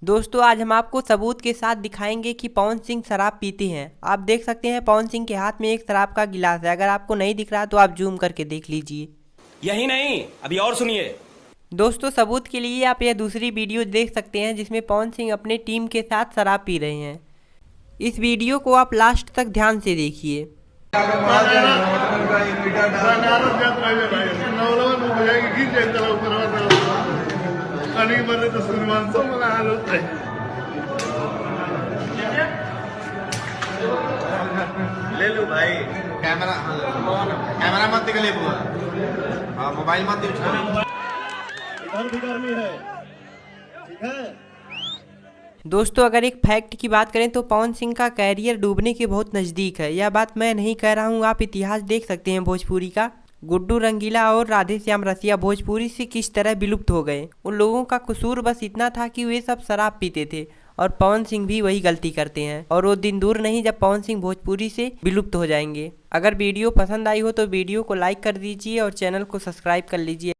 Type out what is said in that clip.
दोस्तों आज हम आपको सबूत के साथ दिखाएंगे कि पवन सिंह शराब पीते हैं। आप देख सकते हैं पवन सिंह के हाथ में एक शराब का गिलास है। अगर आपको नहीं दिख रहा तो आप जूम करके देख लीजिए। यही नहीं, अभी और सुनिए। दोस्तों सबूत के लिए आप यह दूसरी वीडियो देख सकते हैं जिसमें पवन सिंह अपने टीम के साथ शराब पी रहे हैं। इस वीडियो को आप लास्ट तक ध्यान से देखिए। ले लो भाई। कैमरा कैमरा मत निकले पूरा। हाँ मोबाइल मत यूज करो। इधर भी गर्मी है, ठीक है। दोस्तों अगर एक फैक्ट की बात करें तो पवन सिंह का कैरियर डूबने के बहुत नज़दीक है। यह बात मैं नहीं कह रहा हूँ, आप इतिहास देख सकते हैं भोजपुरी का। गुड्डू रंगीला और राधे श्याम रसिया भोजपुरी से किस तरह विलुप्त हो गए। उन लोगों का कसूर बस इतना था कि वे सब शराब पीते थे और पवन सिंह भी वही गलती करते हैं। और वो दिन दूर नहीं जब पवन सिंह भोजपुरी से विलुप्त हो जाएंगे। अगर वीडियो पसंद आई हो तो वीडियो को लाइक कर दीजिए और चैनल को सब्सक्राइब कर लीजिए।